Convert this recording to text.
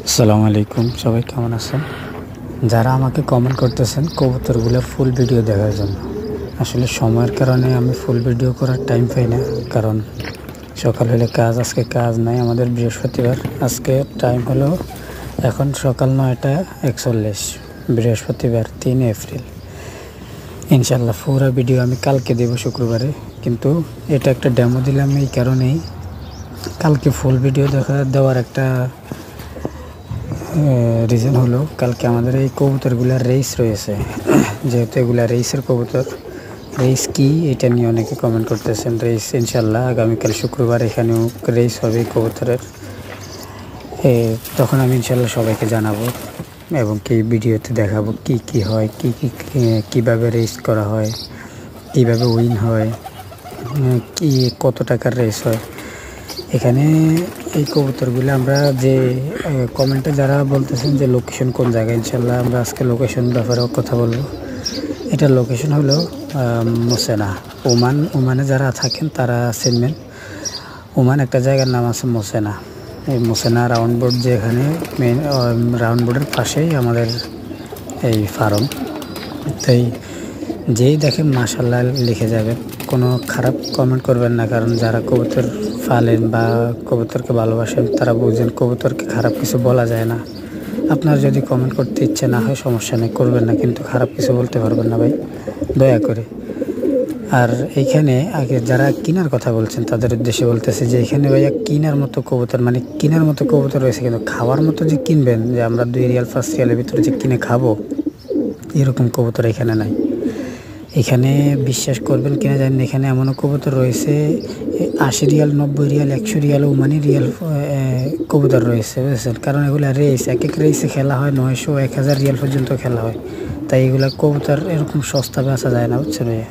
আসসালামু আলাইকুম, সবাই কেমন আছেন? যারা আমাকে কমেন্ট করতেছেন কবুতরগুলোর ফুল ভিডিও দেখার জন্য, আসলে সময়ের কারণে আমি ফুল ভিডিও করার টাইম পাই না। কারণ সকাল হলে কাজ, আজকে কাজ নাই, আমাদের বৃহস্পতিবার। আজকে টাইম হলো এখন সকাল 9:41, বৃহস্পতিবার 3 এপ্রিল। ইনশাল্লাহ পুরো ভিডিও আমি কালকে দেব, শুক্রবারে। কিন্তু এটা একটা ডেমো দিলাম এই কারণেই, কালকে ফুল ভিডিও দেওয়ার একটা রিজন হলো, কালকে আমাদের এই কবুতরগুলার রেস রয়েছে। যেহেতু এগুলা রেসের কবুতর, রেস কি এটা নিয়ে অনেকে কমেন্ট করতেছেন। রেস ইনশাল্লাহ আগামীকাল শুক্রবার এখানেও রেস হবে কবুতরের। তখন আমি ইনশাল্লাহ সবাইকে জানাবো এবং কি ভিডিওতে দেখাবো কি হয়, কীভাবে রেস করা হয়, কীভাবে উইন হয়, কি কত টাকার রেস হয়। এখানে এই কবুতরগুলো আমরা যে কমেন্টে যারা বলতেছেন যে লোকেশন কোন জায়গায়, ইনশাল্লাহ আমরা আজকে লোকেশন ব্যাপারেও কথা বলবো। এটার লোকেশন হলো মোসেনা, ওমানে যারা থাকেন তারা চিনবেন। ওমান একটা জায়গার নাম আছে মোসেনা। এই মোসেনা রাউন্ড বোর্ড, যেখানে মেন রাউন্ড বোর্ডের পাশেই আমাদের এই ফার্ম। তাই যেই দেখেন মাশাআল্লাহ লিখে যাবেন, কোনো খারাপ কমেন্ট করবেন না। কারণ যারা কবুতর পালেন বা কবুতরকে ভালোবাসেন তারা বুঝেন কবুতরকে খারাপ কিছু বলা যায় না। আপনার যদি কমেন্ট করতে ইচ্ছে না হয় সমস্যা নেই, করবেন না, কিন্তু খারাপ কিছু বলতে পারবেন না ভাই, দয়া করে। আর এইখানে আগে যারা কেনার কথা বলছেন তাদের উদ্দেশ্যে বলতেছে যে এখানে ভাইয়া কেনার মতো কবুতর, মানে কেনার মতো কবুতর রয়েছে, কিন্তু খাওয়ার মতো যে কিনবেন, যে আমরা 2 রিয়াল 5 রিয়ালের ভিতরে যে কিনে খাবো, এরকম কবুতর এখানে নাই। এখানে বিশ্বাস করবেন কিনা জানেন, এখানে এমনও কবুতর রয়েছে 80 Real, 90 Real, 100 Real, Omani Real কবুতর রয়েছে, বুঝেছেন? কারণ এগুলো রেস, এক এক রেসে খেলা হয় 900 1000 রিয়াল পর্যন্ত খেলা হয়। তাই এগুলা কবুতর এরকম সস্তা বেচা যায় না, বুঝছেন ভাইয়া?